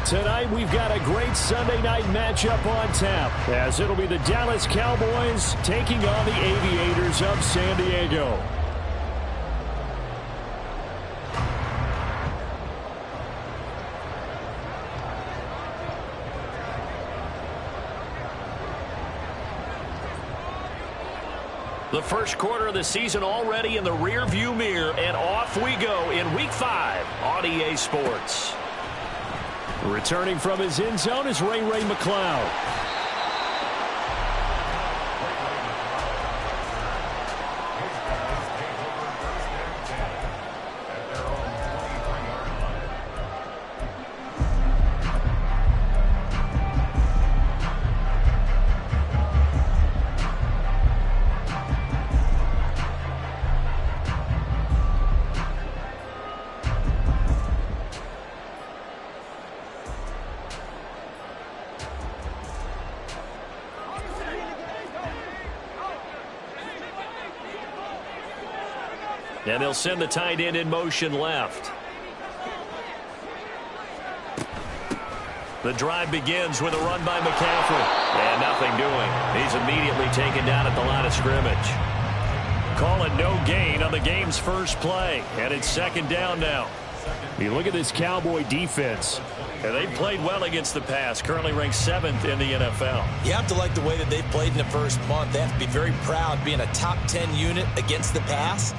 Tonight, we've got a great Sunday night matchup on tap, as it'll be the Dallas Cowboys taking on the Aviators of San Diego. The first quarter of the season already in the rearview mirror, and off we go in Week 5 on EA Sports. Returning from his end zone is Ray McCloud. And they'll send the tight end in motion left. The drive begins with a run by McCaffrey. And nothing doing. He's immediately taken down at the line of scrimmage. Call it no gain on the game's first play. And it's second down now. You look at this Cowboy defense. And they've played well against the pass. Currently ranked 7th in the NFL. You have to like the way that they've played in the first month. They have to be very proud being a top 10 unit against the pass.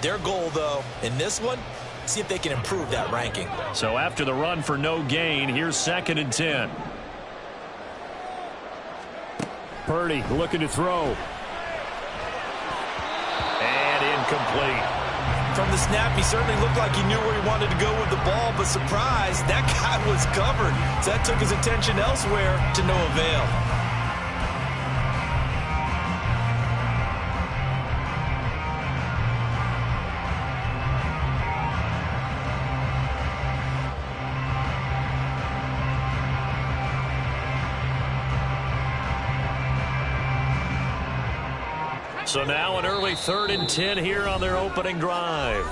Their goal, though, in this one, see if they can improve that ranking. So after the run for no gain, here's 2nd and 10. Purdy looking to throw. And incomplete. From the snap, he certainly looked like he knew where he wanted to go with the ball, but surprise, that guy was covered. So that took his attention elsewhere to no avail. So now an early 3rd and 10 here on their opening drive.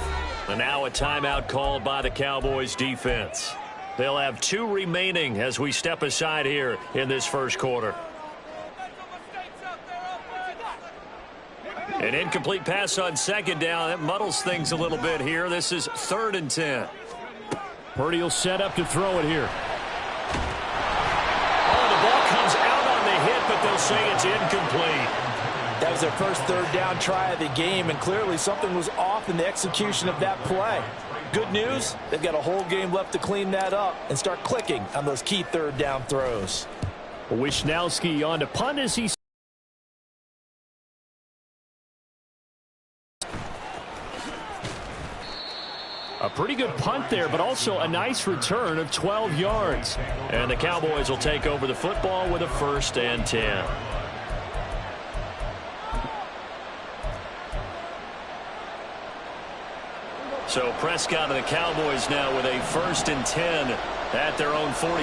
And now a timeout called by the Cowboys defense. They'll have 2 remaining as we step aside here in this first quarter. An incomplete pass on 2nd down. That muddles things a little bit here. This is 3rd and 10. Purdy will set up to throw it here. Oh, the ball comes out on the hit, but they'll say it's incomplete. That was their first 3rd down try of the game, and clearly something was off in the execution of that play. Good news, they've got a whole game left to clean that up and start clicking on those key 3rd down throws. Wishnowski on to punt as he... A pretty good punt there, but also a nice return of 12 yards. And the Cowboys will take over the football with a 1st and 10. So Prescott and the Cowboys now with a 1st and 10 at their own 44.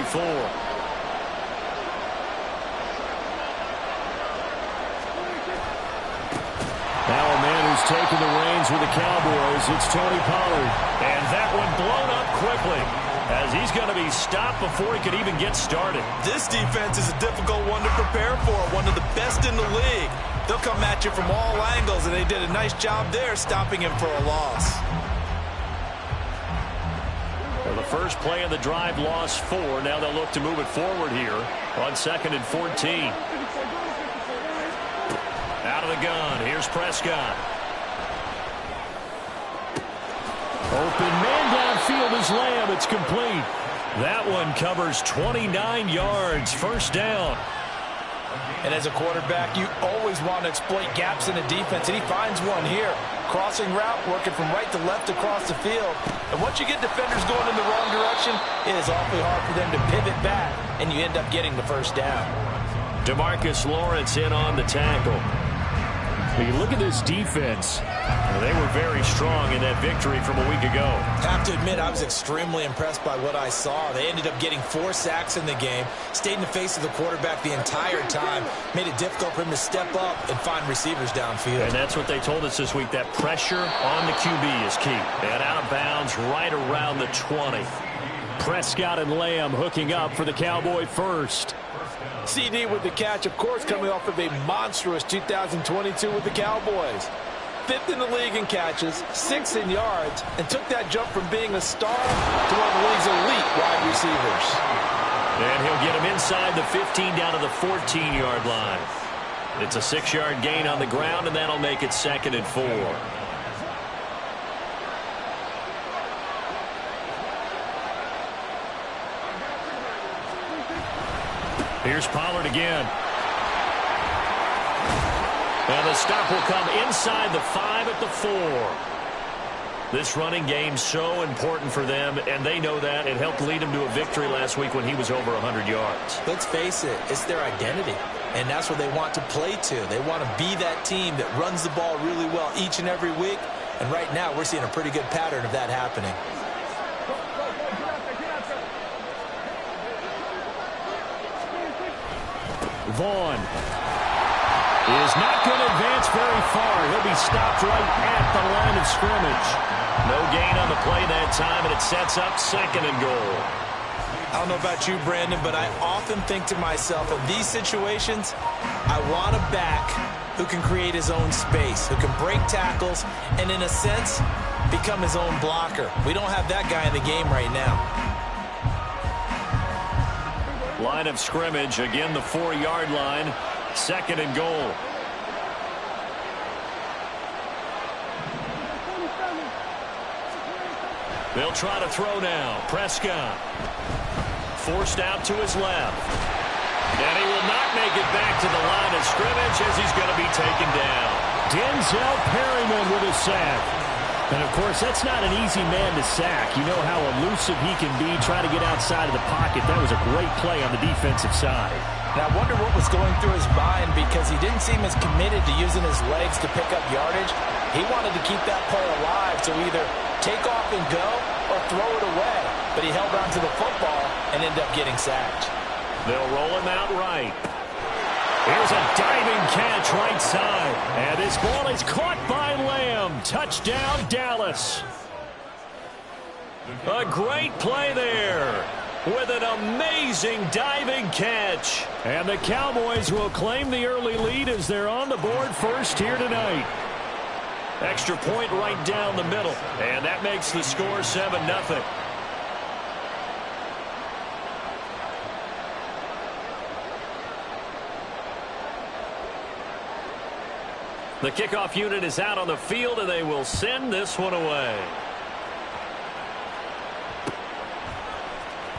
Now a man who's taken the reins with the Cowboys, it's Tony Pollard. And that one blown up quickly as he's going to be stopped before he could even get started. This defense is a difficult one to prepare for, one of the best in the league. They'll come at you from all angles, and they did a nice job there stopping him for a loss. Well, the first play of the drive lost 4. Now they'll look to move it forward here on 2nd and 14. Out of the gun. Here's Prescott. Open man downfield is Lamb. It's complete. That one covers 29 yards. 1st down. And as a quarterback, you always want to exploit gaps in the defense, and he finds one here. Crossing route, working from right to left across the field. And once you get defenders going in the wrong direction, it is awfully hard for them to pivot back, and you end up getting the 1st down. DeMarcus Lawrence in on the tackle. You look at this defense. They were very strong in that victory from a week ago. Have to admit, I was extremely impressed by what I saw. They ended up getting 4 sacks in the game, stayed in the face of the quarterback the entire time, made it difficult for him to step up and find receivers downfield. And that's what they told us this week, that pressure on the QB is key. And out of bounds right around the 20. Prescott and Lamb hooking up for the Cowboy first. CD with the catch, of course, coming off of a monstrous 2022 with the Cowboys. 5th in the league in catches, 6th in yards, and took that jump from being a star to one of the league's elite wide receivers. And he'll get him inside the 15 down to the 14-yard line. It's a 6-yard gain on the ground, and that'll make it 2nd and 4. Here's Pollard again. And the stop will come inside the 5 at the 4. This running game's so important for them, and they know that. It helped lead them to a victory last week when he was over 100 yards. Let's face it, it's their identity, and that's what they want to play to. They want to be that team that runs the ball really well each and every week, and right now we're seeing a pretty good pattern of that happening. Vaughn is not going to advance very far. He'll be stopped right at the line of scrimmage. No gain on the play that time, and it sets up 2nd and goal. I don't know about you, Brandon, but I often think to myself, in these situations, I want a back who can create his own space, who can break tackles, and in a sense, become his own blocker. We don't have that guy in the game right now. Line of scrimmage, again the 4-yard line, 2nd and goal. They'll try to throw now. Prescott forced out to his left. And he will not make it back to the line of scrimmage as he's going to be taken down. Denzel Perryman with a sack. And, of course, that's not an easy man to sack. You know how elusive he can be, trying to get outside of the pocket. That was a great play on the defensive side. And I wonder what was going through his mind, because he didn't seem as committed to using his legs to pick up yardage. He wanted to keep that play alive to either take off and go or throw it away. But he held on to the football and ended up getting sacked. They'll roll him out right. Here's a diving catch right side. And this ball is caught by Lamb. Touchdown, Dallas. A great play there with an amazing diving catch. And the Cowboys will claim the early lead as they're on the board first here tonight. Extra point right down the middle. And that makes the score 7-0. The kickoff unit is out on the field, and they will send this one away.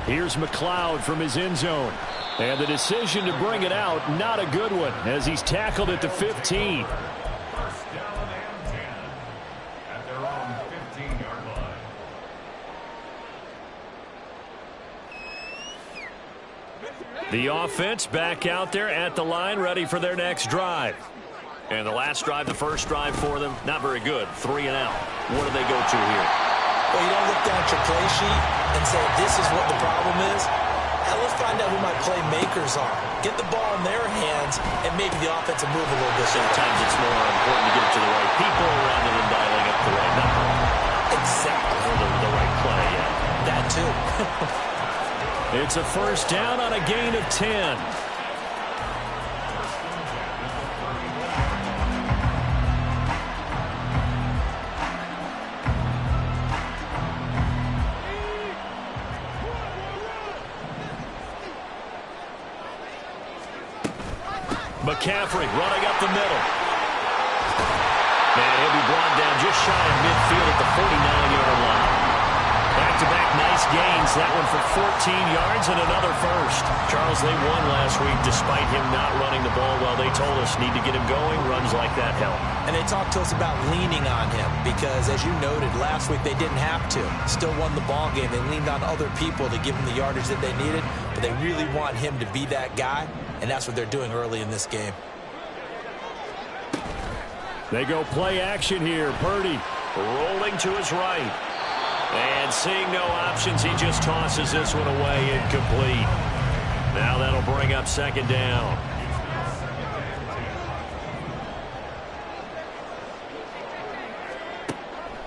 Here's McLeod from his end zone. And the decision to bring it out, not a good one, as he's tackled at the 15. First down and 10 at their own 15-yard line. The offense back out there at the line, ready for their next drive. And the last drive, the first drive for them, not very good. 3 and out. What do they go to here? Well, you don't look down at your play sheet and say, this is what the problem is. Now let's find out who my playmakers are. Get the ball in their hands, and maybe the offense will move a little bit. Sometimes it's more important to get it to the right people rather than dialing up the right number. Exactly. Or the right play, yeah. That too. It's a first down on a gain of 10. McCaffrey running up the middle. And he'll be brought down just shy of midfield at the 49-yard line. Back-to-back nice gains. That one for 14 yards and another first. Charles, they won last week despite him not running the ball well. They told us need to get him going. Runs like that help. And they talked to us about leaning on him because, as you noted, last week they didn't have to. Still won the ball game. They leaned on other people to give them the yardage that they needed, but they really want him to be that guy. And that's what they're doing early in this game. They go play action here. Purdy rolling to his right. And seeing no options, he just tosses this one away incomplete. Now that'll bring up 2nd down.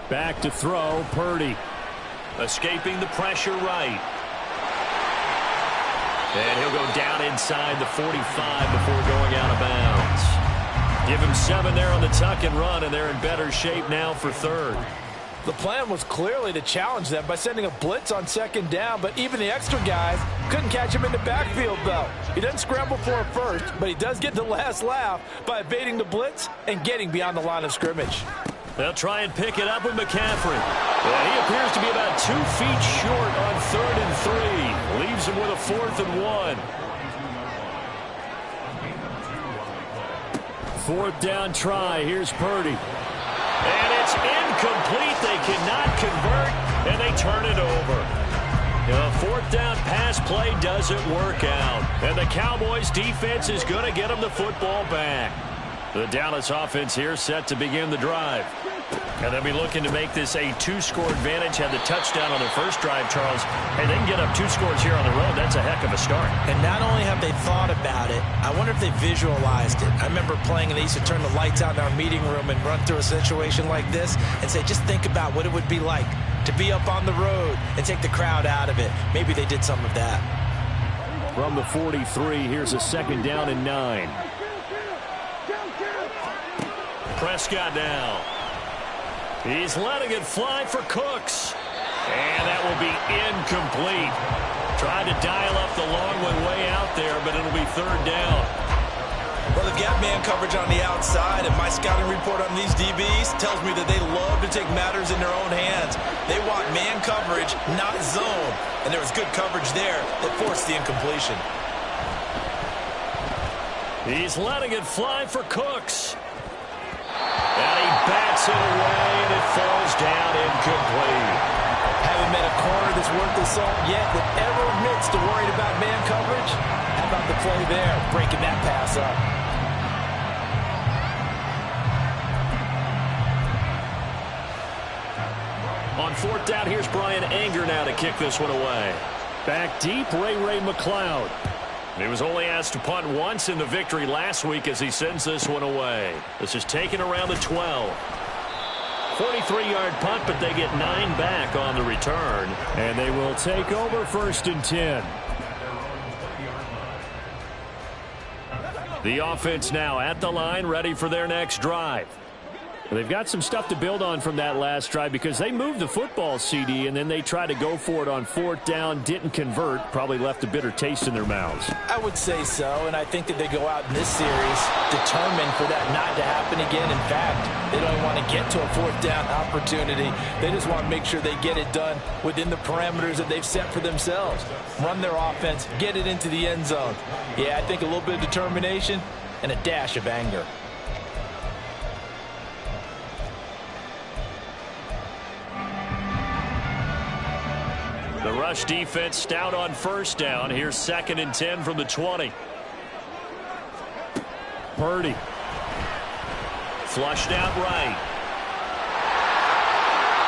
Back to throw, Purdy. Escaping the pressure right. And he'll go down inside the 45 before going out of bounds. Give him 7 there on the tuck and run, and they're in better shape now for third. The plan was clearly to challenge them by sending a blitz on second down, but even the extra guys couldn't catch him in the backfield, though. He doesn't scramble for a first, but he does get the last laugh by evading the blitz and getting beyond the line of scrimmage. They'll try and pick it up with McCaffrey. He appears to be about 2 feet short on 3rd and 3. Leaves him with a 4th and 1. 4th down try. Here's Purdy. And it's incomplete. They cannot convert, and they turn it over. The 4th down pass play doesn't work out. And the Cowboys defense is going to get them the football back. The Dallas offense here set to begin the drive. And they'll be looking to make this a 2-score advantage. Had the touchdown on their first drive, Charles. Hey, they can get up 2 scores here on the road. That's a heck of a start. And not only have they thought about it, I wonder if they visualized it. I remember playing, and they used to turn the lights out in our meeting room and run through a situation like this and say, just think about what it would be like to be up on the road and take the crowd out of it. Maybe they did some of that. From the 43, here's a 2nd down and 9. Prescott now. He's letting it fly for Cooks. And that will be incomplete. Tried to dial up the long one way out there, but it'll be 3rd down. Well, they've got man coverage on the outside, and my scouting report on these DBs tells me that they love to take matters in their own hands. They want man coverage, not zone. And there was good coverage there that forced the incompletion. He's letting it fly for Cooks. And he bats it away, and it falls down incomplete. Haven't met a corner that's worth the salt yet that ever admits to worrying about man coverage. How about the play there, breaking that pass up? On 4th down, here's Brian Anger now to kick this one away. Back deep, Ray McLeod. He was only asked to punt once in the victory last week as he sends this one away. This is taken around the 12. 43-yard punt, but they get 9 back on the return. And they will take over 1st and 10. The offense now at the line, ready for their next drive. They've got some stuff to build on from that last drive because they moved the football, CD, and then they tried to go for it on 4th down, didn't convert, probably left a bitter taste in their mouths. I would say so, and I think that they go out in this series determined for that not to happen again. In fact, they don't want to get to a 4th down opportunity. They just want to make sure they get it done within the parameters that they've set for themselves. Run their offense, get it into the end zone. Yeah, I think a little bit of determination and a dash of anger. The rush defense stout on 1st down. Here's 2nd and 10 from the 20. Purdy. Flushed out right.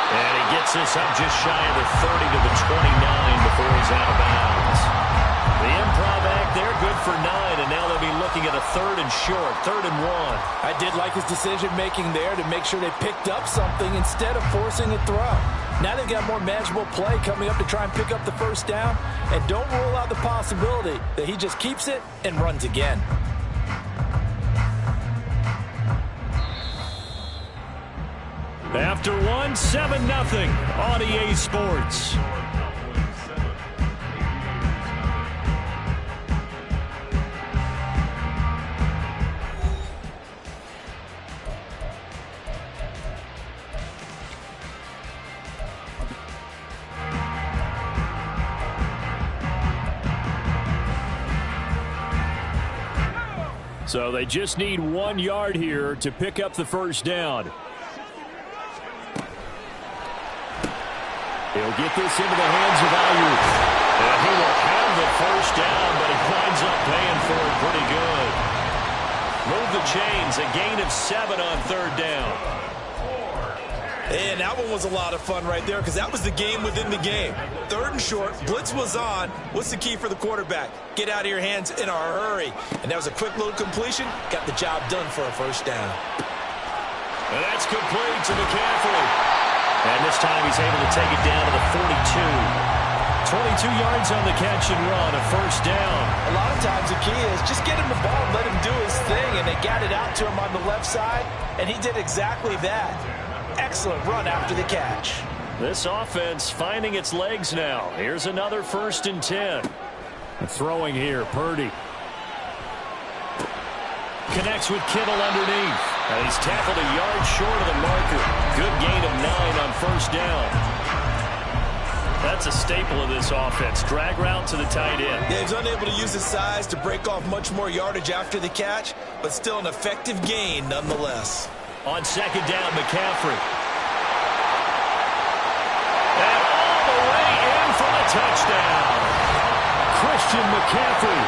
And he gets this up just shy of the 30 to the 29 before he's out of bounds. The improv act there, good for 9, and now they'll be looking at a 3rd and short, 3rd and 1. I did like his decision-making there to make sure they picked up something instead of forcing a throw. Now they've got more manageable play coming up to try and pick up the 1st down, and don't rule out the possibility that he just keeps it and runs again. After 1, 7-0 on EA Sports. So they just need 1 yard here to pick up the 1st down. He'll get this into the hands of Ayuk. And he will have the 1st down, but he winds up paying for it pretty good. Move the chains, a gain of 7 on 3rd down. And that one was a lot of fun right there because that was the game within the game. 3rd and short, blitz was on. What's the key for the quarterback? Get out of your hands in a hurry. And that was a quick little completion. Got the job done for a 1st down. And that's complete to McCaffrey. And this time he's able to take it down to the 42. 22 yards on the catch and run, a first down. A lot of times the key is just get him the ball and let him do his thing, and they got it out to him on the left side, and he did exactly that. Excellent run after the catch. This offense finding its legs now. Here's another 1st and 10. Throwing here, Purdy. Connects with Kittle underneath. And he's tackled a yard short of the marker. Good gain of 9 on first down. That's a staple of this offense. Drag route to the tight end. Yeah, he's unable to use his size to break off much more yardage after the catch, but still an effective gain nonetheless. On 2nd down, McCaffrey. And all the way in for the touchdown. Christian McCaffrey,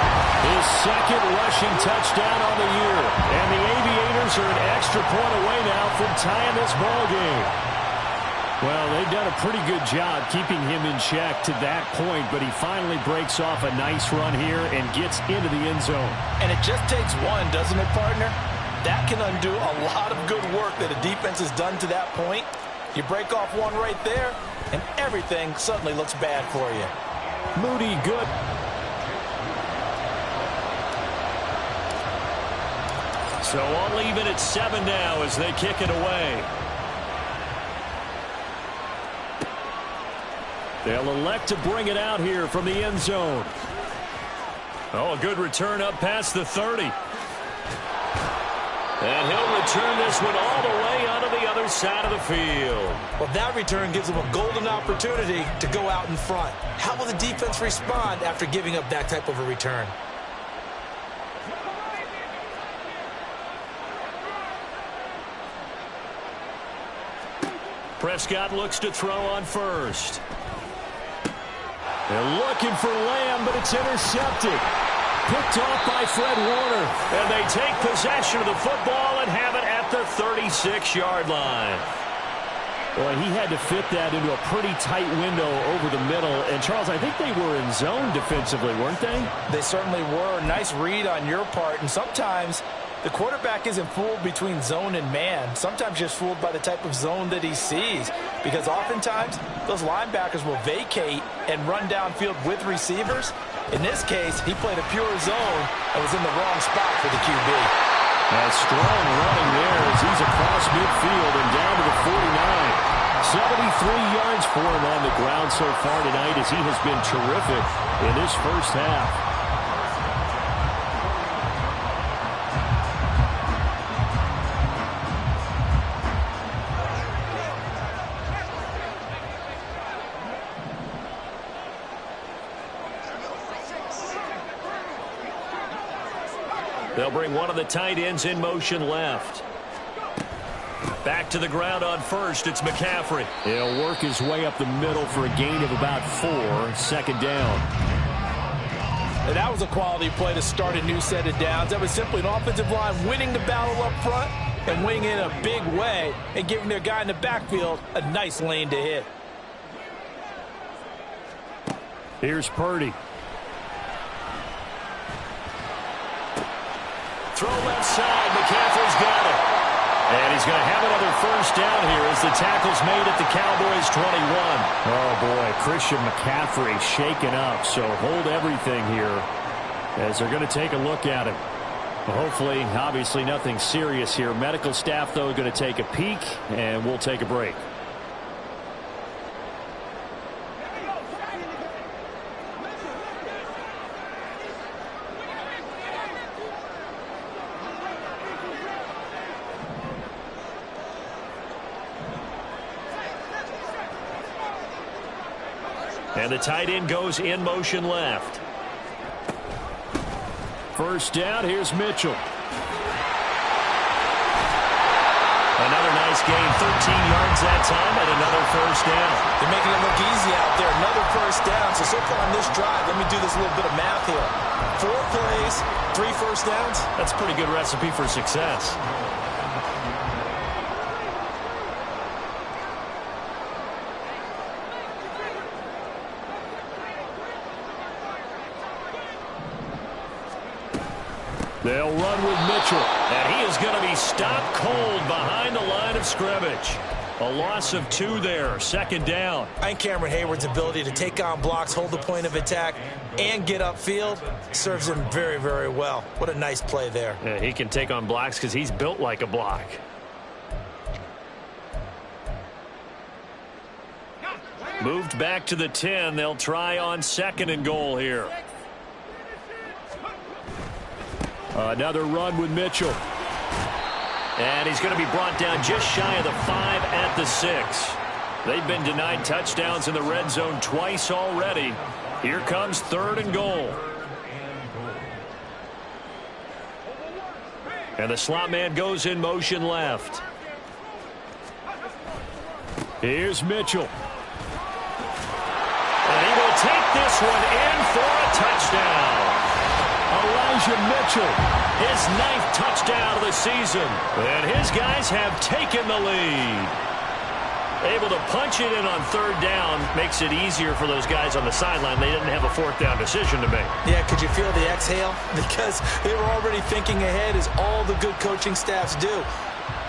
his 2nd rushing touchdown on the year. And the Aviators are an extra point away now from tying this ball game. Well, they've done a pretty good job keeping him in check to that point, but he finally breaks off a nice run here and gets into the end zone. And it just takes one, doesn't it, partner? That can undo a lot of good work that a defense has done to that point. You break off one right there, and everything suddenly looks bad for you. Moody, good. So I'll leave it at 7 now as they kick it away. They'll elect to bring it out here from the end zone. Oh, a good return up past the 30. And he'll return this one all the way onto the other side of the field. Well, that return gives him a golden opportunity to go out in front. How will the defense respond after giving up that type of a return? Prescott looks to throw on first. They're looking for Lamb, but it's intercepted. Picked off by Fred Warner. And they take possession of the football and have it at the 36-yard line. Boy, he had to fit that into a pretty tight window over the middle. And, Charles, I think they were in zone defensively, weren't they? They certainly were. Nice read on your part. And sometimes the quarterback isn't fooled between zone and man. Sometimes just fooled by the type of zone that he sees. Because oftentimes, those linebackers will vacate and run downfield with receivers. In this case, he played a pure zone and was in the wrong spot for the QB. A strong running there as he's across midfield and down to the 49. 73 yards for him on the ground so far tonight as he has been terrific in this first half. They'll bring one of the tight ends in motion left. Back to the ground on first. It's McCaffrey. He'll work his way up the middle for a gain of about 4. 2nd down. And that was a quality play to start a new set of downs. That was simply an offensive line winning the battle up front and winning in a big way and giving their guy in the backfield a nice lane to hit. Here's Purdy. Throw left side. McCaffrey's got it. And he's going to have another first down here as the tackle's made at the Cowboys' 21. Oh, boy. Christian McCaffrey shaken up. So hold everything here as they're going to take a look at him. Well, hopefully, obviously, nothing serious here. Medical staff, though, going to take a peek, and we'll take a break. And the tight end goes in motion left. First down, here's Mitchell. Another nice gain, 13 yards that time, and another first down. They're making it look easy out there. Another first down. So far on this drive, let me do this little bit of math here. 4 plays, 3 first downs. That's a pretty good recipe for success. They'll run with Mitchell, and he is going to be stopped cold behind the line of scrimmage. A loss of 2 there, second down. And Cameron Hayward's ability to take on blocks, hold the point of attack, and get upfield serves him very, very well. What a nice play there. Yeah, he can take on blocks because he's built like a block. Moved back to the 10. They'll try on 2nd and goal here. Another run with Mitchell. And he's going to be brought down just shy of the 5 at the 6. They've been denied touchdowns in the red zone twice already. Here comes 3rd and goal. And the slot man goes in motion left. Here's Mitchell. And he will take this one in for a touchdown. Elijah Mitchell, his 9th touchdown of the season. And his guys have taken the lead. Able to punch it in on 3rd down makes it easier for those guys on the sideline. They didn't have a 4th down decision to make. Yeah, could you feel the exhale? Because they were already thinking ahead, as all the good coaching staffs do.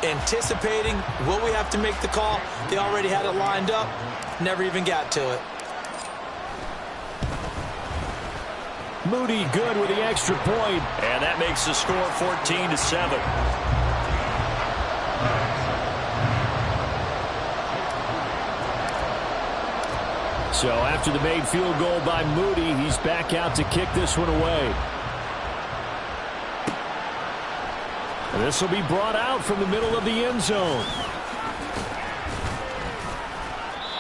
Anticipating, will we have to make the call? They already had it lined up. Never even got to it. Moody good with the extra point. And that makes the score 14-7. So after the made field goal by Moody, he's back out to kick this one away. And this will be brought out from the middle of the end zone.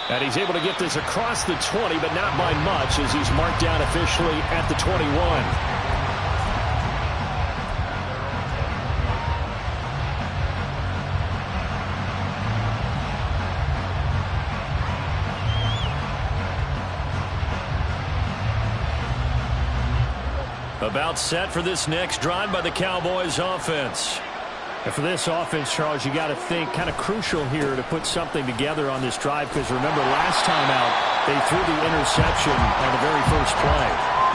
And he's able to get this across the 20, but not by much, as he's marked down officially at the 21. About set for this next drive by the Cowboys offense. And for this offense, Charles, you got to think kind of crucial here to put something together on this drive, because remember last time out they threw the interception on the very first play.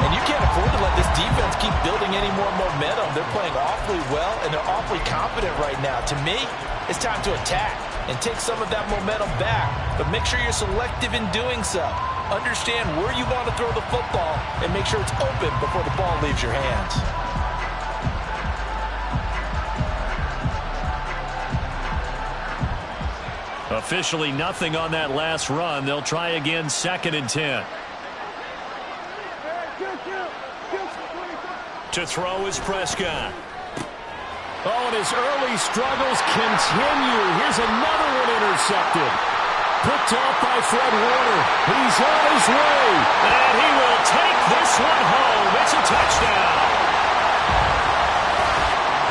And you can't afford to let this defense keep building any more momentum. They're playing awfully well, and they're awfully confident right now. To me, it's time to attack and take some of that momentum back. But make sure you're selective in doing so. Understand where you want to throw the football and make sure it's open before the ball leaves your hands. Officially nothing on that last run. They'll try again, 2nd and 10. To throw is Prescott. Oh, and his early struggles continue. Here's another one intercepted. Picked off by Fred Warner. He's on his way. And he will take this one home. It's a touchdown.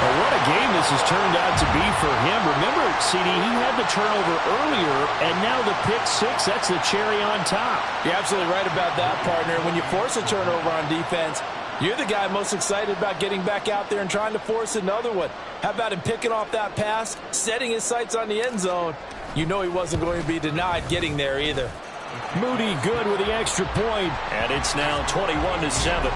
Well, what a game this has turned out to be for him. Remember, CD, he had the turnover earlier, and now the pick 6, that's the cherry on top. You're absolutely right about that, partner. When you force a turnover on defense, you're the guy most excited about getting back out there and trying to force another one. How about him picking off that pass, setting his sights on the end zone? You know he wasn't going to be denied getting there either. Moody good with the extra point. And it's now 21-7.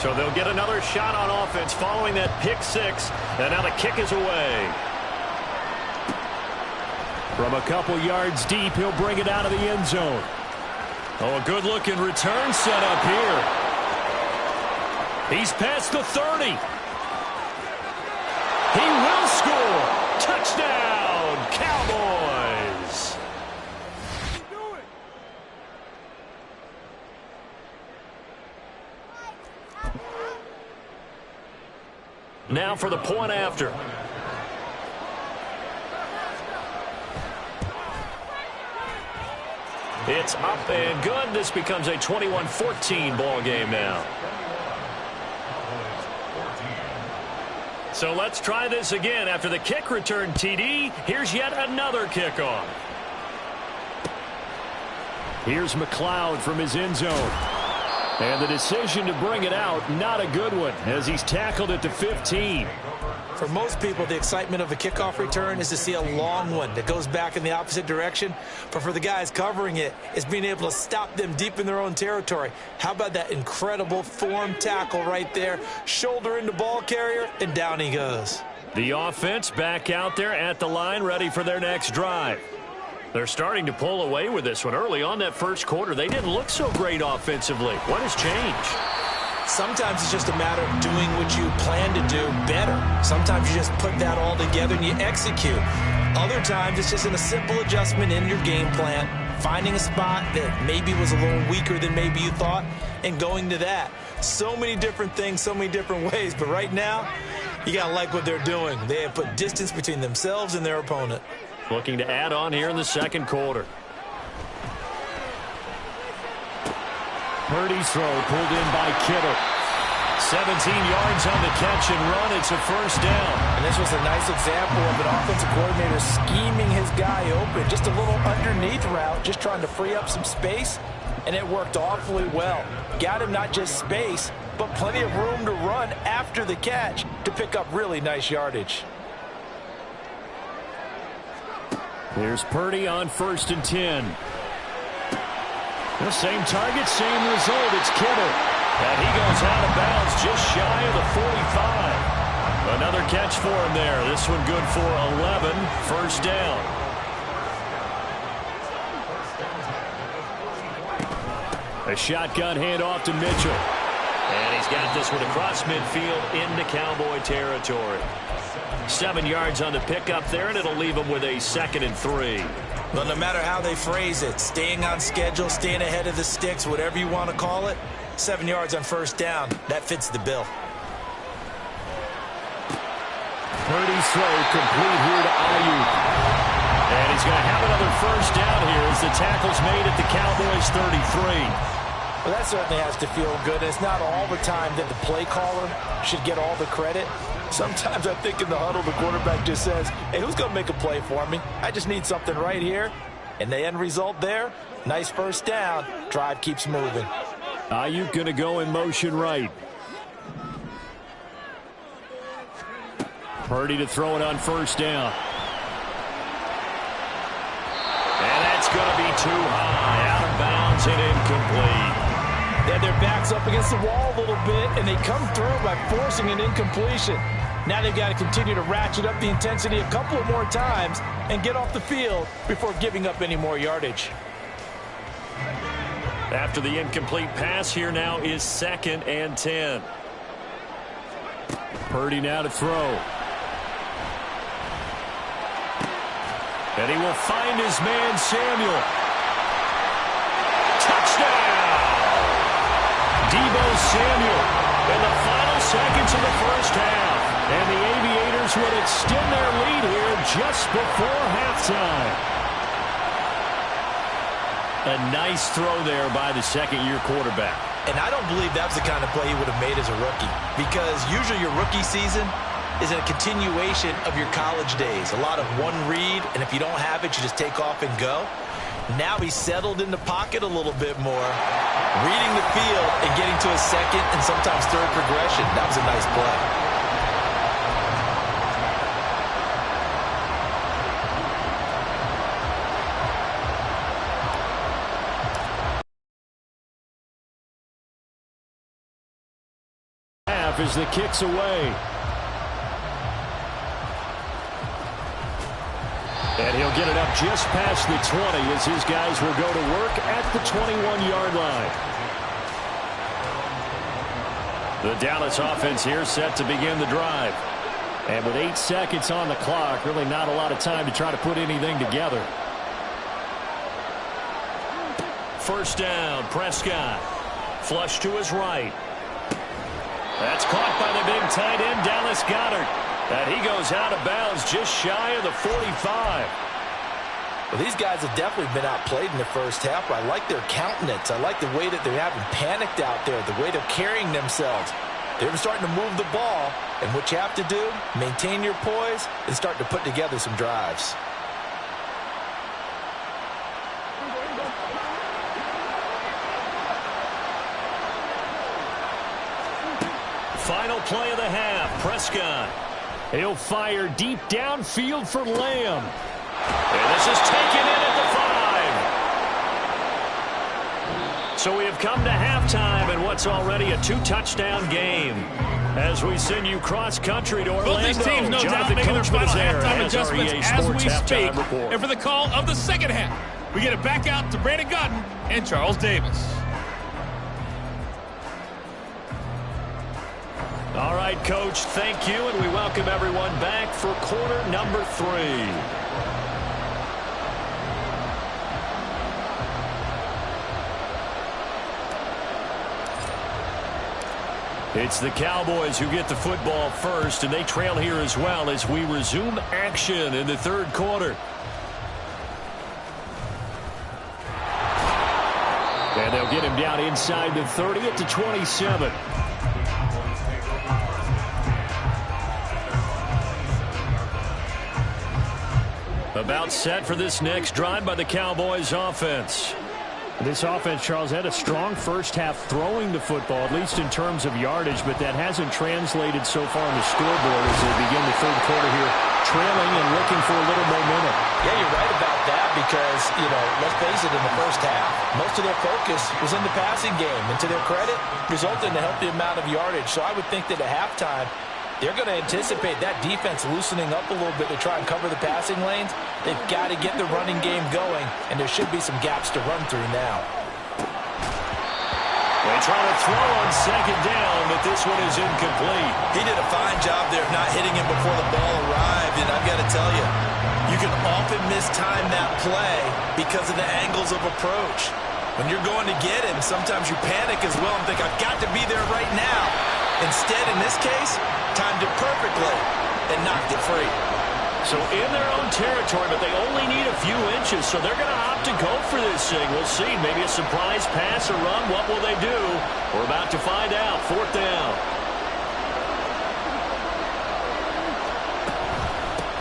So they'll get another shot on offense following that pick 6. And now the kick is away. From a couple yards deep, he'll bring it out of the end zone. Oh, a good-looking return set up here. He's past the 30. He will score. Touchdown, Cowboys. Now for the point after. It's up and good. This becomes a 21-14 ball game now. So let's try this again. After the kick return TD, here's yet another kickoff. Here's McLeod from his end zone. And the decision to bring it out, not a good one, as he's tackled at the 15. For most people, the excitement of a kickoff return is to see a long one that goes back in the opposite direction. But for the guys covering it, it's being able to stop them deep in their own territory. How about that incredible form tackle right there? Shoulder into ball carrier, and down he goes. The offense back out there at the line, ready for their next drive. They're starting to pull away with this one. Early on that first quarter, they didn't look so great offensively. What has changed? Sometimes it's just a matter of doing what you plan to do better. Sometimes you just put that all together and you execute. Other times it's just in a simple adjustment in your game plan, finding a spot that maybe was a little weaker than maybe you thought, and going to that. So many different things, so many different ways, but right now, you got to like what they're doing. They have put distance between themselves and their opponent. Looking to add on here in the second quarter. Purdy's throw pulled in by Kittle. 17 yards on the catch and run. It's a first down. And this was a nice example of an offensive coordinator scheming his guy open. Just a little underneath route, just trying to free up some space, and it worked awfully well. Got him not just space, but plenty of room to run after the catch to pick up really nice yardage. Here's Purdy on 1st and 10. The same target, same result. It's Kittle. And he goes out of bounds just shy of the 45. Another catch for him there. This one good for 11. First down. A shotgun handoff to Mitchell. And he's got this one across midfield into Cowboy territory. 7 yards on the pickup there, and it'll leave him with a 2nd and 3. Well, no matter how they phrase it, staying on schedule, staying ahead of the sticks, whatever you want to call it, 7 yards on first down, that fits the bill. Purdy's throw complete here to Ayuk. And he's going to have another first down here as the tackle's made at the Cowboys 33. Well, that certainly has to feel good. It's not all the time that the play caller should get all the credit. Sometimes I think in the huddle, the quarterback just says, hey, who's going to make a play for me? I just need something right here. And the end result there, nice first down. Drive keeps moving. Ayuk going to go in motion right. Purdy to throw it on first down. And that's going to be too high. Out of bounds and incomplete. They had their backs up against the wall a little bit, and they come through by forcing an incompletion. Now they've got to continue to ratchet up the intensity a couple of more times and get off the field before giving up any more yardage. After the incomplete pass, here now is 2nd and 10. Purdy now to throw. And he will find his man, Samuel. Touchdown! Deebo Samuel in the final seconds of the first half. And the Aviators would extend their lead here just before halftime. A nice throw there by the second-year quarterback. And I don't believe that was the kind of play he would have made as a rookie, because usually your rookie season is a continuation of your college days. A lot of one read, and if you don't have it, you just take off and go. Now he's settled in the pocket a little bit more, reading the field and getting to a second and sometimes third progression. That was a nice play. As the kick's away. And he'll get it up just past the 20 as his guys will go to work at the 21-yard line. The Dallas offense here set to begin the drive. And with 8 seconds on the clock, really not a lot of time to try to put anything together. First down, Prescott. Flush to his right. That's caught by the big tight end, Dallas Goedert. And he goes out of bounds just shy of the 45. Well, these guys have definitely been outplayed in the first half. I like their countenance. I like the way that they haven't panicked out there, the way they're carrying themselves. They're starting to move the ball. And what you have to do, maintain your poise and start to put together some drives. final play of the half. Prescott. He'll fire deep downfield for Lamb. And this is taken in at the 5. So we have come to halftime in what's already a 2-touchdown game. As we send you cross-country to Orlando. Both these teams, no doubt, making their final halftime adjustments as we speak. And for the call of the second half, we get it back out to Brandon Gotton and Charles Davis. All right, Coach, thank you, and we welcome everyone back for quarter number 3. It's the Cowboys who get the football first, and they trail here as well as we resume action in the third quarter. And they'll get him down inside the 30 at the 27. About set for this next drive by the Cowboys offense. This offense, Charles, had a strong first half throwing the football, at least in terms of yardage, but that hasn't translated so far on the scoreboard as they begin the third quarter here, trailing and looking for a little momentum. Yeah, you're right about that because, let's face it, in the first half, most of their focus was in the passing game, and to their credit, resulted in a healthy amount of yardage. So I would think that at halftime, they're going to anticipate that defense loosening up a little bit to try and cover the passing lanes. They've got to get the running game going, and there should be some gaps to run through now. They try to throw on second down, but this one is incomplete. He did a fine job there of not hitting him before the ball arrived, and I've got to tell you, you can often mistime that play because of the angles of approach. When you're going to get him, sometimes you panic as well and think, I've got to be there right now. Instead, in this case, timed it perfectly and knocked it free. So in their own territory, but they only need a few inches, so they're going to opt to go for this thing. We'll see. Maybe a surprise pass or run. What will they do? We're about to find out. Fourth down.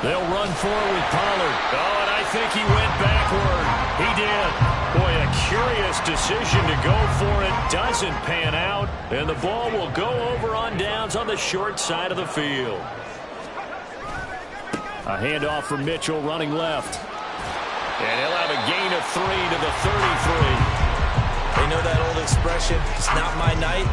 They'll run forward with Pollard. Oh, and I think he went backward. He did. Boy, a curious decision to go for it. Doesn't pan out. And the ball will go over on downs on the short side of the field. A handoff from Mitchell running left. And he'll have a gain of 3 to the 33. They know that old expression, it's not my night.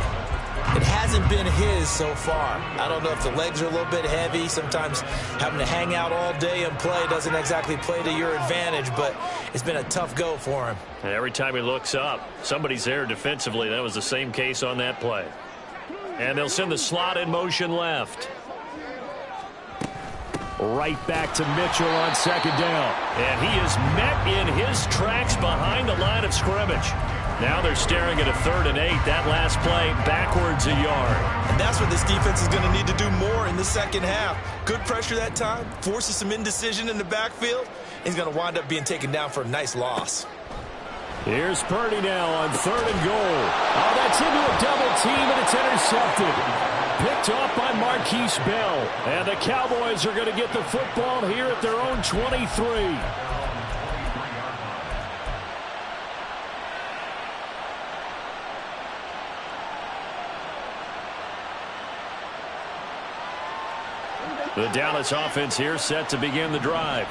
It hasn't been his so far. I don't know if the legs are a little bit heavy. Sometimes having to hang out all day and play doesn't exactly play to your advantage, but it's been a tough go for him. And every time he looks up, somebody's there defensively. That was the same case on that play. And they'll send the slot in motion left. Right back to Mitchell on second down. And he is met in his tracks behind the line of scrimmage. Now they're staring at a 3rd and 8. That last play backwards a yard. And that's what this defense is going to need to do more in the second half. Good pressure that time, forces some indecision in the backfield. He's going to wind up being taken down for a nice loss. Here's Purdy now on 3rd and goal. Oh, that's into a double team, and it's intercepted. Picked off by Marquise Bell. And the Cowboys are going to get the football here at their own 23. The Dallas offense here set to begin the drive.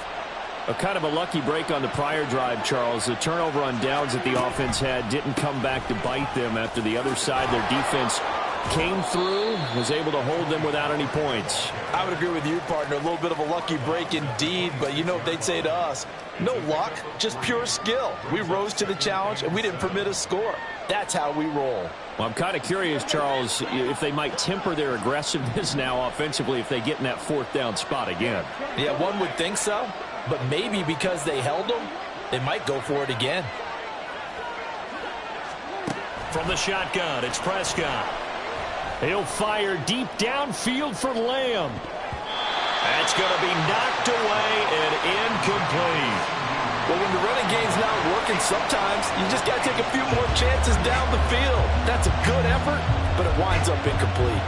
A kind of a lucky break on the prior drive, Charles. The turnover on downs that the offense had didn't come back to bite them after the other side. Their defense came through, was able to hold them without any points. I would agree with you, partner. A little bit of a lucky break indeed, but you know what they'd say to us. No luck, just pure skill. We rose to the challenge, and we didn't permit a score. That's how we roll. Well, I'm kind of curious, Charles, if they might temper their aggressiveness now offensively if they get in that 4th down spot again. Yeah, one would think so, but maybe because they held them, they might go for it again. From the shotgun, it's Prescott. He'll fire deep downfield for Lamb. That's going to be knocked away and incomplete. Well, when the running game's not working, sometimes you just got to take a few more chances down the field. That's a good effort, but it winds up incomplete.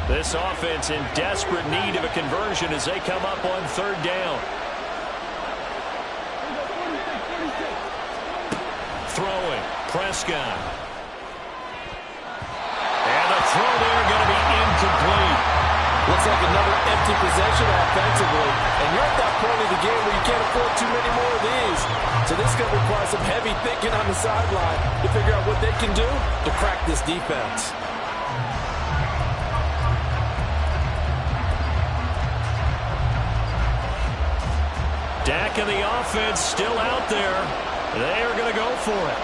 This offense in desperate need of a conversion as they come up on 3rd down. Throwing, Prescott. throw there going to be incomplete. Looks like another empty possession offensively. And you're at that point of the game where you can't afford too many more of these. So this is going to require some heavy thinking on the sideline to figure out what they can do to crack this defense. Dak and the offense still out there. They are going to go for it.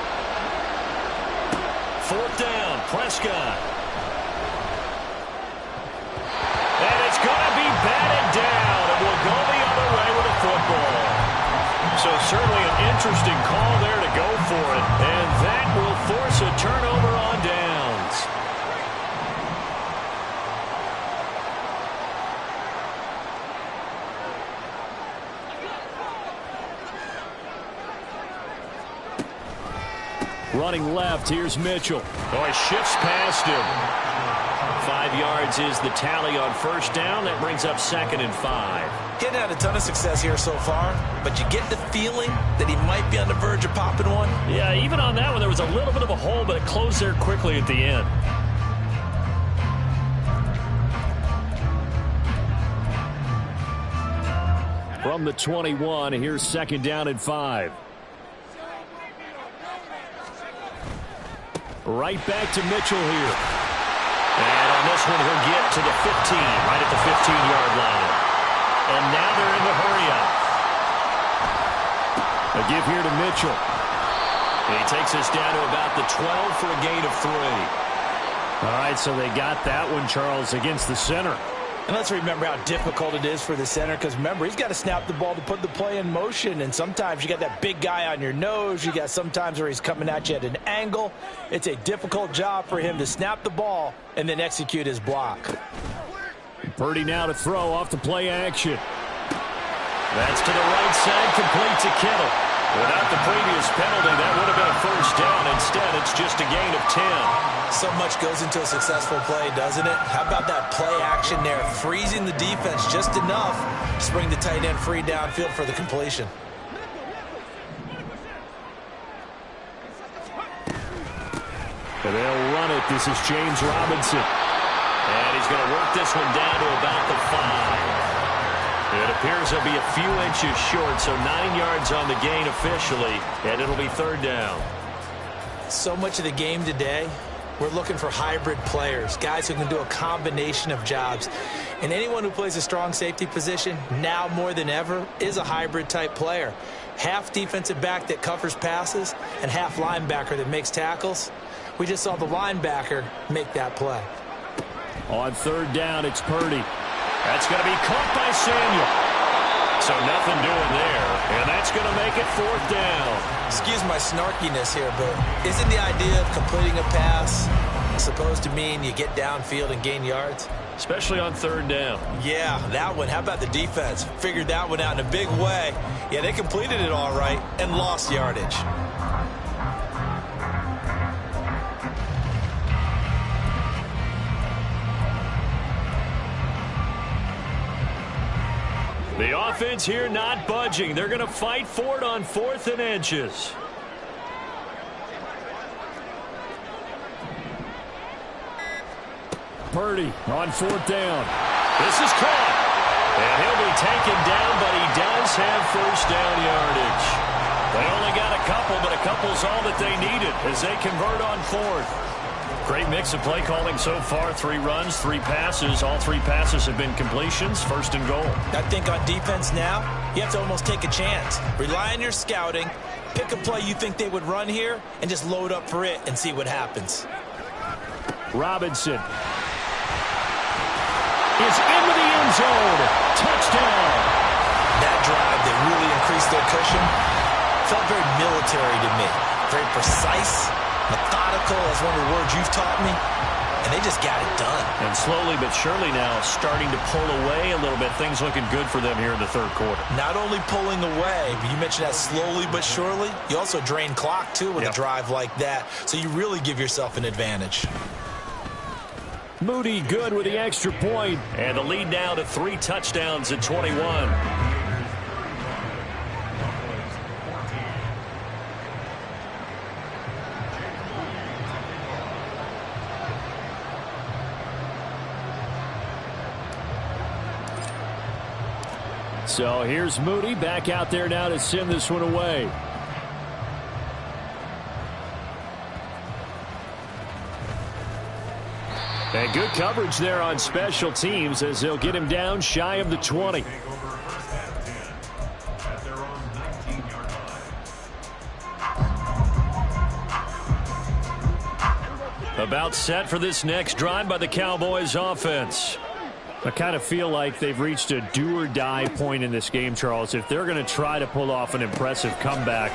Fourth down, Prescott. And it's going to be batted down. It will go the other way with a football. So certainly an interesting call there to go for it. And that will force a turnover on downs. Running left, here's Mitchell. Oh, he shifts past him. 5 yards is the tally on first down. That brings up 2nd and 5. Getting had a ton of success here so far, but you get the feeling that he might be on the verge of popping one. Yeah, even on that one, there was a little bit of a hole, but it closed there quickly at the end. From the 21, here's 2nd down and 5. Right back to Mitchell here. And on this one, he'll get to the 15, right at the 15-yard line. And now they're in the hurry-up. A give here to Mitchell. And he takes us down to about the 12 for a gain of 3. All right, so they got that one, Charles, against the center. And let's remember how difficult it is for the center, because remember, he's got to snap the ball to put the play in motion, and sometimes you got that big guy on your nose. You got sometimes where he's coming at you at an angle. It's a difficult job for him to snap the ball and then execute his block. Purdy now to throw off the play action. That's to the right side, complete to Kittle. Without the previous penalty, that would have been a first down. Instead, it's just a gain of 10. So much goes into a successful play, doesn't it? How about that play action there, freezing the defense just enough to bring the tight end free downfield for the completion. And they'll run it. This is James Robinson. And he's going to work this one down to about the 5. It appears he'll be a few inches short, so 9 yards on the gain officially, and it'll be 3rd down. So much of the game today, we're looking for hybrid players, guys who can do a combination of jobs. And anyone who plays a strong safety position, now more than ever, is a hybrid-type player. Half defensive back that covers passes and half linebacker that makes tackles. We just saw the linebacker make that play. On 3rd down, it's Purdy. That's going to be caught by Samuel. So nothing doing there, and that's going to make it 4th down. Excuse my snarkiness here, but isn't the idea of completing a pass supposed to mean you get downfield and gain yards? Especially on 3rd down. Yeah, that one. How about the defense? Figured that one out in a big way. Yeah, they completed it all right and lost yardage. The offense here not budging. They're going to fight for it on 4th and inches. Purdy on 4th down. This is caught. And he'll be taken down, but he does have first down yardage. They only got a couple, but a couple's all that they needed as they convert on 4th. Great mix of play calling so far. 3 runs, 3 passes. All 3 passes have been completions. 1st and goal. I think on defense now, you have to almost take a chance. Rely on your scouting. Pick a play you think they would run here and just load up for it and see what happens. Robinson is into the end zone. Touchdown. That drive that really increased their cushion felt very military to me. Very precise. Methodical is one of the words you've taught me, and they just got it done. And slowly but surely now starting to pull away a little bit. Things looking good for them here in the 3rd quarter. Not only pulling away, but you mentioned that slowly but surely. You also drain clock, too, with a drive like that. So you really give yourself an advantage. Moody good with the extra point. And the lead now to 3 touchdowns at 21. So here's Moody back out there now to send this one away. And good coverage there on special teams as they'll get him down shy of the 20. About set for this next drive by the Cowboys offense. I kind of feel like they've reached a do-or-die point in this game, Charles. If they're going to try to pull off an impressive comeback,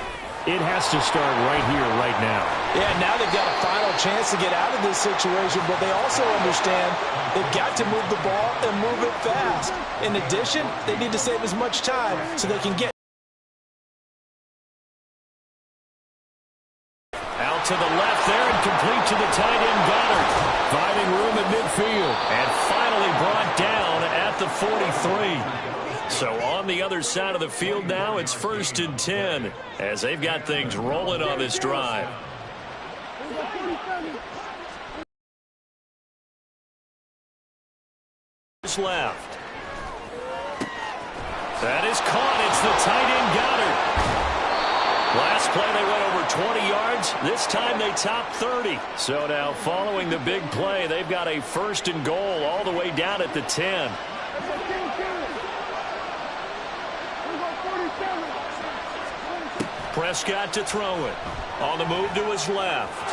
it has to start right here, right now. Yeah, now they've got a final chance to get out of this situation, but they also understand they've got to move the ball and move it fast. In addition, they need to save as much time so they can get out to the left there and complete to the tight end Goddard. Finding room at midfield and finally brought down at the 43. So on the other side of the field now, it's 1st and 10 as they've got things rolling on this drive. Left. That is caught. It's the tight end Goddard. Last play they went over 20 yards. This time they top 30. So now following the big play, they've got a 1st and goal all the way down at the 10. Prescott to throw it. On the move to his left.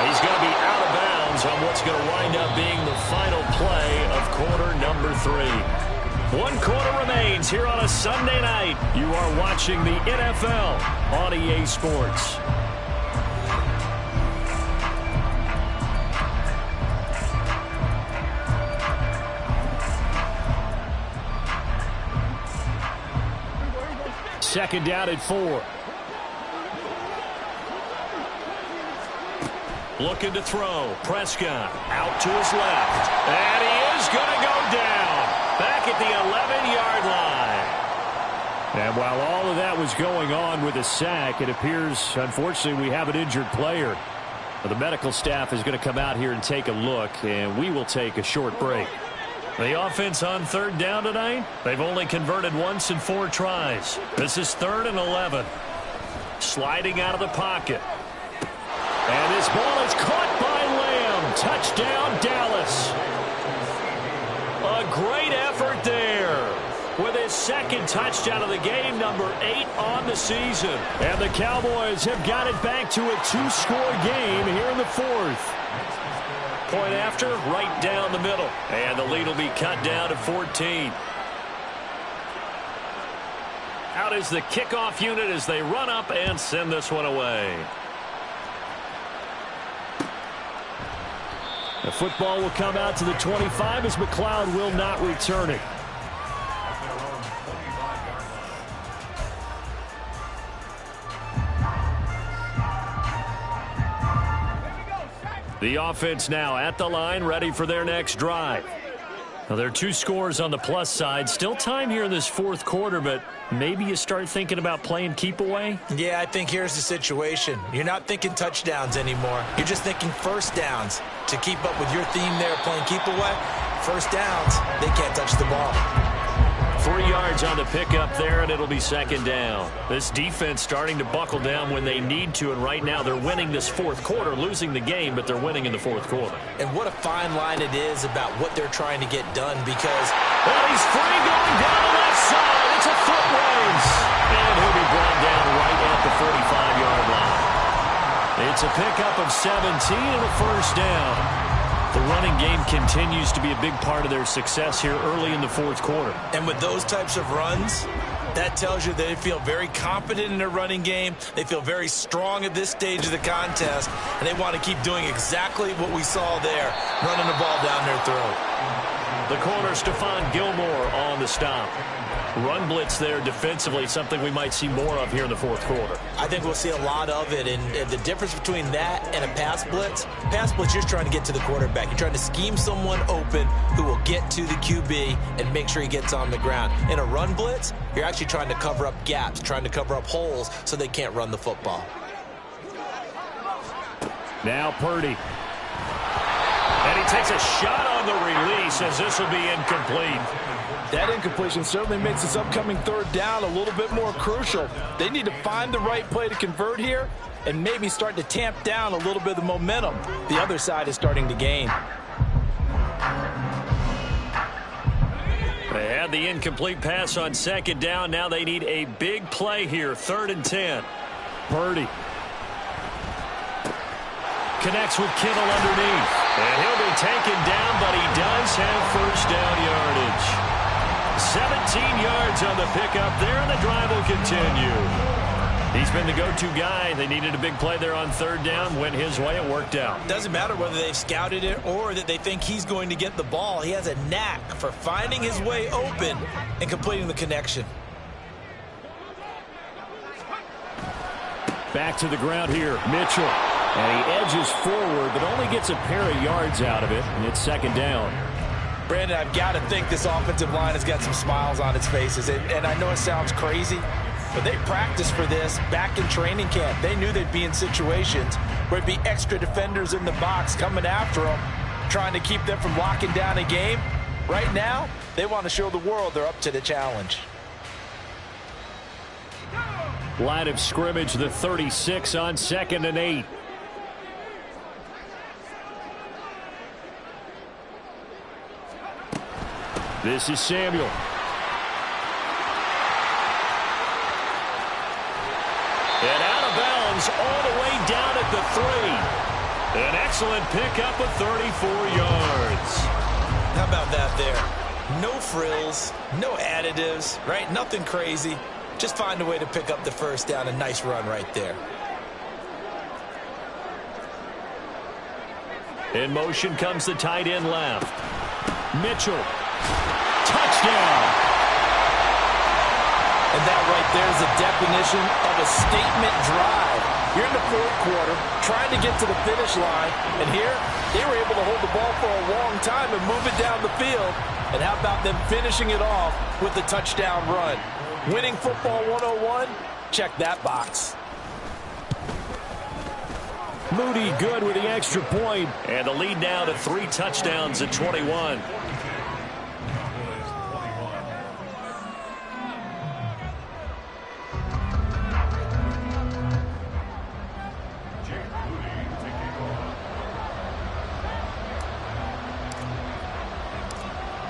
He's going to be out of bounds on what's going to wind up being the final play of quarter number 3. 1 quarter remains here on a Sunday night. You are watching the NFL on EA Sports. Second down at 4. Looking to throw. Prescott out to his left. And he is going to go down. Back at the 11-yard line. And while all of that was going on with a sack, it appears, unfortunately, we have an injured player. The medical staff is going to come out here and take a look, and we will take a short break. The offense on 3rd down tonight, they've only converted once in 4 tries. This is 3rd and 11. Sliding out of the pocket. And this ball is caught by Lamb. Touchdown, Dallas. A great effort there with his 2nd touchdown of the game, number 8 on the season. And the Cowboys have got it back to a 2-score game here in the 4th. Point after, right down the middle. And the lead will be cut down to 14. Out is the kickoff unit as they run up and send this one away. The football will come out to the 25 as McLeod will not return it. The offense now at the line, ready for their next drive. Now, there are 2 scores on the plus side. Still time here in this 4th quarter, but maybe you start thinking about playing keep away? Yeah, I think here's the situation. You're not thinking touchdowns anymore. You're just thinking 1st downs. To keep up with your theme there, playing keep away, 1st downs, they can't touch the ball. 3 yards on the pickup there, and it'll be 2nd down. This defense starting to buckle down when they need to, and right now they're winning this 4th quarter, losing the game, but they're winning in the 4th quarter. And what a fine line it is about what they're trying to get done because... Well, he's free going down the left side. It's a foot race. And he'll be brought down right at the 45-yard line. It's a pickup of 17 and a 1st down. The running game continues to be a big part of their success here early in the 4th quarter. And with those types of runs, that tells you they feel very confident in their running game. They feel very strong at this stage of the contest, and they want to keep doing exactly what we saw there, running the ball down their throat. The corner, Stephon Gilmore on the stop. Run blitz there defensively, something we might see more of here in the 4th quarter. I think we'll see a lot of it, and the difference between that and a pass blitz, you're just trying to get to the quarterback. You're trying to scheme someone open who will get to the QB and make sure he gets on the ground. In a run blitz, you're actually trying to cover up gaps, trying to cover up holes so they can't run the football. Now Purdy. And he takes a shot on the release as this will be incomplete. That incompletion certainly makes this upcoming third down a little bit more crucial. They need to find the right play to convert here and maybe start to tamp down a little bit of the momentum the other side is starting to gain. They had the incomplete pass on second down. Now they need a big play here, 3rd and 10. Purdy connects with Kittle underneath. And he'll be taken down, but he does have first down yardage. 17 yards on the pickup there, and the drive will continue. He's been the go-to guy. They needed a big play there on 3rd down. Went his way. It worked out. Doesn't matter whether they've scouted it or that they think he's going to get the ball. He has a knack for finding his way open and completing the connection. Back to the ground here, Mitchell. And he edges forward, but only gets a pair of yards out of it, and it's 2nd down. Brandon, I've got to think this offensive line has got some smiles on its faces. And I know it sounds crazy, but they practiced for this back in training camp. They knew they'd be in situations where it'd be extra defenders in the box coming after them, trying to keep them from locking down a game. Right now, they want to show the world they're up to the challenge. Line of scrimmage, the 36 on 2nd and 8. This is Samuel. And out of bounds all the way down at the 3. An excellent pickup of 34 yards. How about that there? No frills, no additives, right? Nothing crazy. Just find a way to pick up the first down. A nice run right there. In motion comes the tight end left. Mitchell. Touchdown. And that right there is a definition of a statement drive. You're in the 4th quarter, trying to get to the finish line, and here they were able to hold the ball for a long time and move it down the field. And how about them finishing it off with the touchdown run? Winning football 101, check that box. Moody good with the extra point. And the lead now to 3 touchdowns at 21.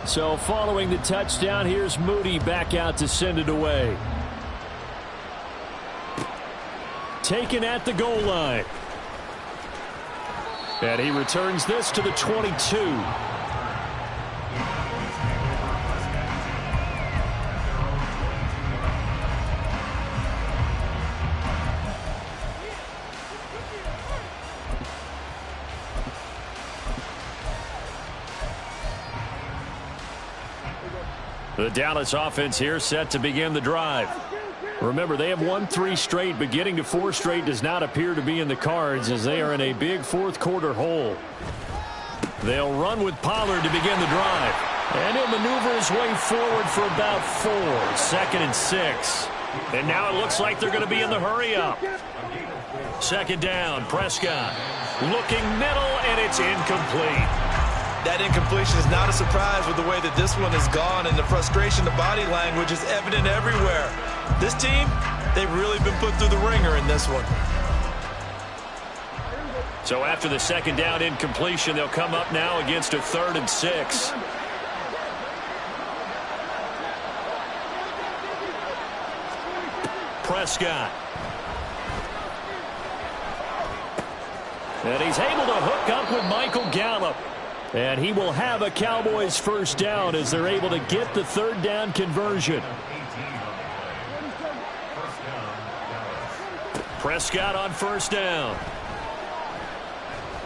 So following the touchdown, here's Moody back out to send it away. Taken at the goal line. And he returns this to the 22. The Dallas offense here set to begin the drive. Remember, they have won 3 straight, but getting to 4 straight does not appear to be in the cards as they are in a big 4th quarter hole. They'll run with Pollard to begin the drive. And he'll maneuver his way forward for about 4. 2nd and 6. And now it looks like they're going to be in the hurry-up. 2nd down, Prescott. Looking middle, and it's incomplete. That incompletion is not a surprise with the way that this one has gone, and the frustration, the body language is evident everywhere. This team, they've really been put through the ringer in this one. So after the 2nd down incompletion, they'll come up now against a 3rd and 6. Prescott. And he's able to hook up with Michael Gallup. And he will have a Cowboys first down as they're able to get the 3rd down conversion. Prescott on first down.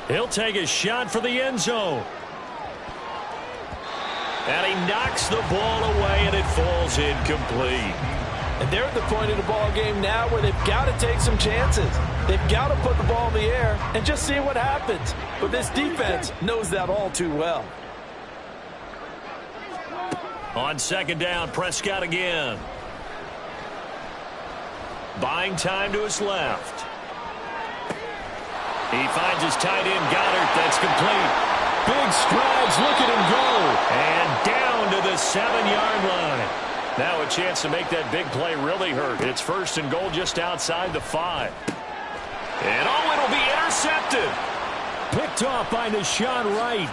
He'll take a shot for the end zone. And he knocks the ball away, and it falls incomplete. And they're at the point of the ball game now where they've got to take some chances. They've got to put the ball in the air and just see what happens. But this defense knows that all too well. On 2nd down, Prescott again. Buying time to his left. He finds his tight end, Goddard. That's complete. big strides. Look at him go. And down to the 7-yard line. Now a chance to make that big play really hurt. It's 1st and goal just outside the 5. And it'll be intercepted. Picked off by Deshaun Wright.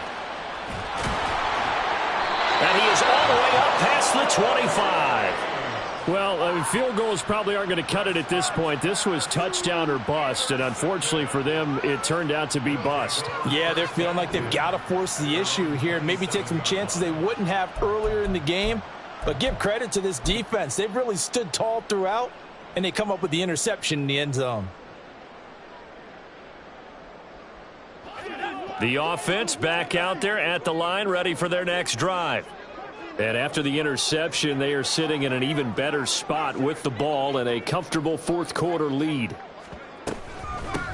And he is all the way up past the 25. Well, field goals probably aren't going to cut it at this point. This was touchdown or bust, and unfortunately for them, it turned out to be bust. Yeah, they're feeling like they've got to force the issue here, maybe take some chances they wouldn't have earlier in the game. But give credit to this defense. They've really stood tall throughout, and they come up with the interception in the end zone. The offense back out there at the line, ready for their next drive. And after the interception, they are sitting in an even better spot with the ball and a comfortable 4th quarter lead.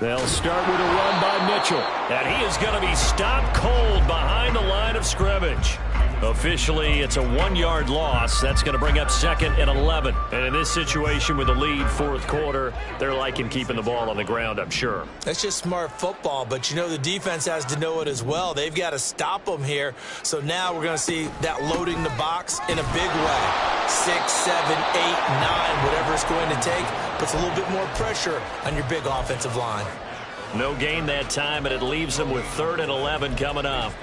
They'll start with a run by Mitchell. And he is going to be stopped cold behind the line of scrimmage. Officially, it's a 1-yard loss. That's going to bring up 2nd and 11. And in this situation with the lead, 4th quarter, they're liking keeping the ball on the ground, I'm sure. That's just smart football, but you know the defense has to know it as well. They've got to stop them here. So now we're going to see that loading the box in a big way. 6, 7, 8, 9, whatever it's going to take, puts a little bit more pressure on your big offensive line. No gain that time, and it leaves them with 3rd and 11 coming up.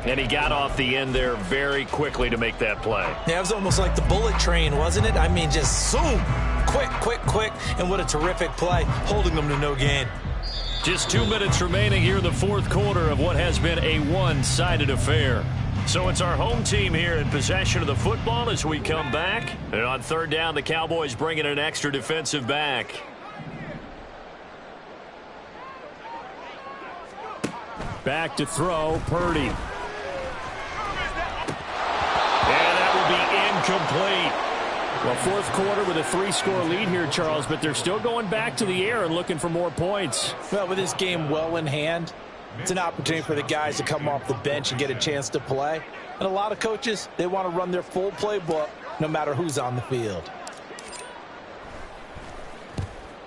And he got off the end there very quickly to make that play. Yeah, it was almost like the bullet train, wasn't it? I mean, just zoom, quick, and what a terrific play, holding them to no gain. Just 2 minutes remaining here in the 4th quarter of what has been a one-sided affair. So it's our home team here in possession of the football as we come back. And on 3rd down, the Cowboys bring in an extra defensive back. Back to throw, Purdy. And that will be incomplete. Well, 4th quarter with a 3-score lead here, Charles, but they're still going back to the air and looking for more points. Well, with this game well in hand, it's an opportunity for the guys to come off the bench and get a chance to play. And a lot of coaches, they want to run their full playbook no matter who's on the field.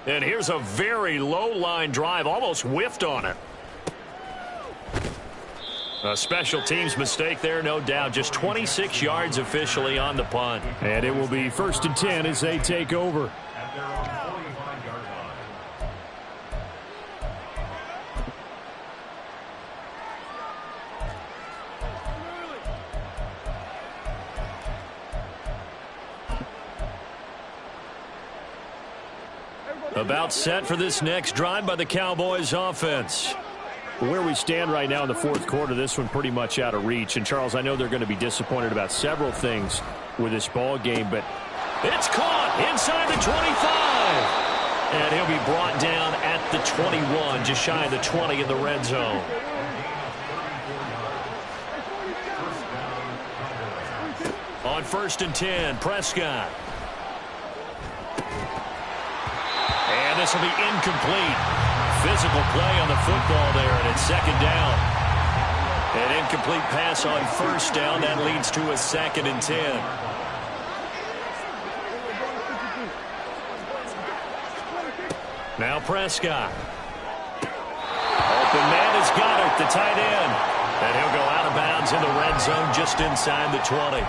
And here's a very low-line drive, almost whiffed on it. A special teams mistake there, no doubt. Just 26 yards officially on the punt. And it will be 1st and 10 as they take over. At their own 45-yard line. About set for this next drive by the Cowboys offense. Where we stand right now in the 4th quarter, this one pretty much out of reach. And, Charles, I know they're going to be disappointed about several things with this ball game, but it's caught inside the 25. And he'll be brought down at the 21, just shy of the 20 in the red zone. On 1st and 10, Prescott. And this will be incomplete. Physical play on the football there, and it's 2nd down. An incomplete pass on 1st down. That leads to a 2nd and 10. Now Prescott. Open man has got it, the tight end. And he'll go out of bounds in the red zone just inside the 20.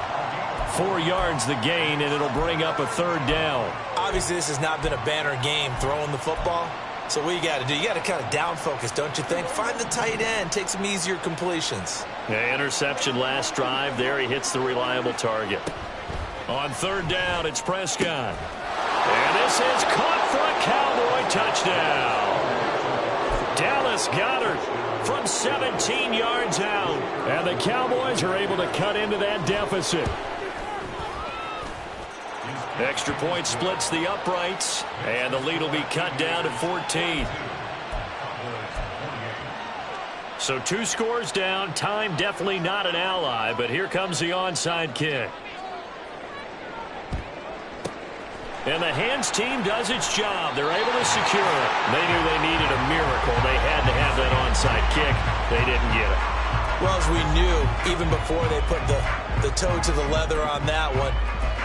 4 yards the gain, and it'll bring up a 3rd down. Obviously, this has not been a banner game throwing the football. So what you got to do, you got to kind of down focus, don't you think? Find the tight end, take some easier completions. Yeah, interception last drive. There he hits the reliable target. On 3rd down, it's Prescott. And this is caught for a Cowboy touchdown. Dallas Goedert from 17 yards out. And the Cowboys are able to cut into that deficit. Extra point splits the uprights, and the lead will be cut down to 14. So 2 scores down. Time definitely not an ally, but here comes the onside kick. And the hands team does its job. They're able to secure it. They knew they needed a miracle. They had to have that onside kick. They didn't get it. Well, as we knew, even before they put the toe to the leather on that one,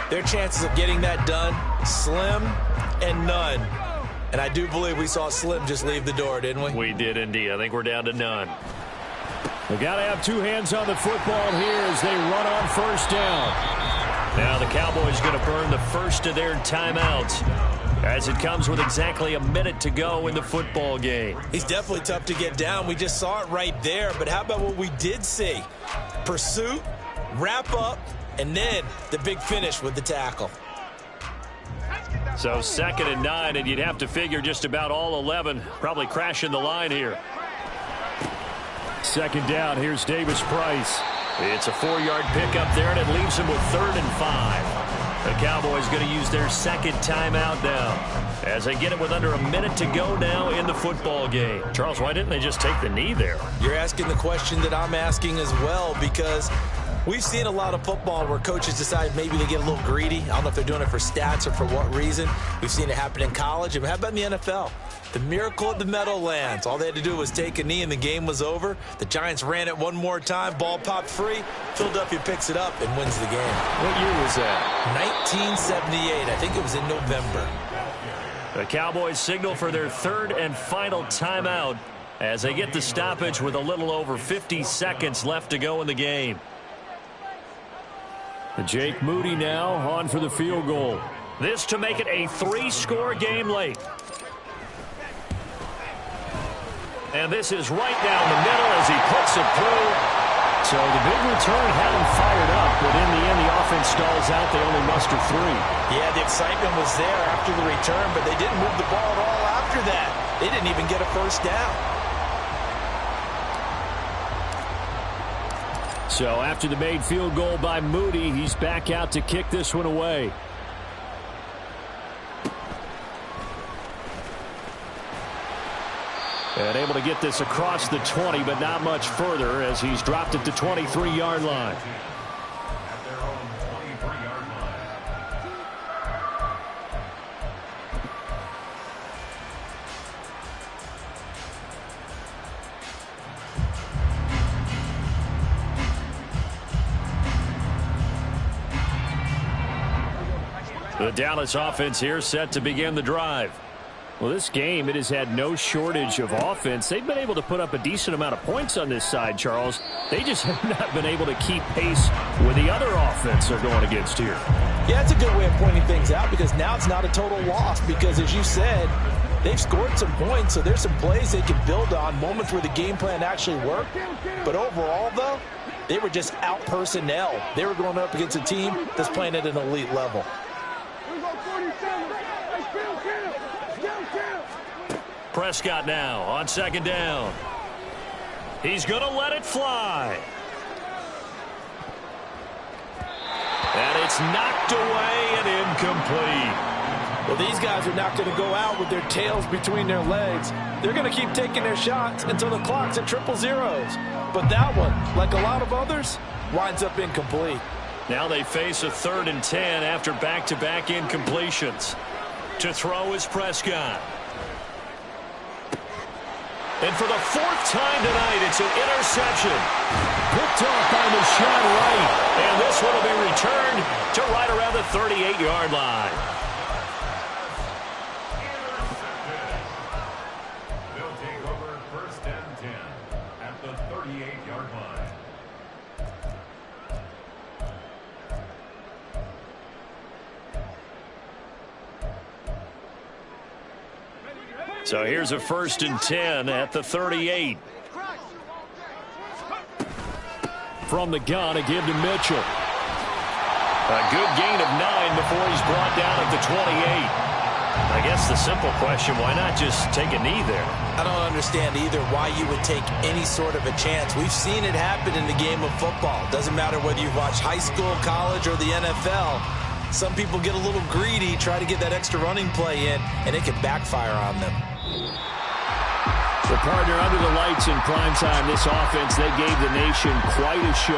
their chances of getting that done, slim and none. And I do believe we saw Slim just leave the door, didn't we? We did indeed. I think we're down to none. They got to have two hands on the football here as they run on first down. Now the Cowboys going to burn the first of their timeouts as it comes with exactly a minute to go in the football game. He's definitely tough to get down. We just saw it right there. But how about what we did see? Pursuit, wrap up, and then the big finish with the tackle. So 2nd and 9, and you'd have to figure just about all 11 probably crashing the line here. 2nd down, here's Davis Price. It's a 4-yard pickup there, and it leaves him with 3rd and 5. The Cowboys going to use their 2nd timeout now as they get it with under a minute to go now in the football game. Charles, why didn't they just take the knee there? You're asking the question that I'm asking as well, because we've seen a lot of football where coaches decide maybe they get a little greedy. I don't know if they're doing it for stats or for what reason. We've seen it happen in college. And how about in the NFL? The miracle of the Meadowlands. All they had to do was take a knee and the game was over. The Giants ran it one more time. Ball popped free. Philadelphia picks it up and wins the game. What year was that? 1978. I think it was in November. The Cowboys signal for their 3rd and final timeout as they get the stoppage with a little over 50 seconds left to go in the game. Jake Moody now on for the field goal. This to make it a 3-score game late. And this is right down the middle as he puts it through. So the big return had him fired up, but in the end the offense stalls out. They only muster 3. Yeah, the excitement was there after the return, but they didn't move the ball at all after that. They didn't even get a first down. So after the made field goal by Moody, he's back out to kick this one away. And able to get this across the 20, but not much further as he's dropped it to 23-yard line. At their own 23-yard line. The Dallas offense here set to begin the drive. Well, this game, it has had no shortage of offense. They've been able to put up a decent amount of points on this side, Charles. They just have not been able to keep pace with the other offense they're going against here. Yeah, it's a good way of pointing things out because now it's not a total loss because, as you said, they've scored some points, so there's some plays they can build on, moments where the game plan actually worked. But overall, though, they were just out-personnel. They were going up against a team that's playing at an elite level. Prescott now on 2nd down. He's going to let it fly. And it's knocked away and incomplete. Well, these guys are not going to go out with their tails between their legs. They're going to keep taking their shots until the clock's at 000. But that one, like a lot of others, winds up incomplete. Now they face a 3rd and 10 after back-to-back incompletions. To throw is Prescott. And for the 4th time tonight, it's an interception. Picked off by Deshaun Wright. And this one will be returned to right around the 38-yard line. They'll take over 1st and 10 at the 38-yard line. So here's a 1st and 10 at the 38. From the gun, a give to Mitchell. A good gain of 9 before he's brought down at the 28. I guess the simple question, why not just take a knee there? I don't understand either why you would take any sort of a chance. We've seen it happen in the game of football. Doesn't matter whether you've watched high school, college, or the NFL. Some people get a little greedy, try to get that extra running play in, and it can backfire on them. The partner under the lights in primetime, this offense, they gave the nation quite a show.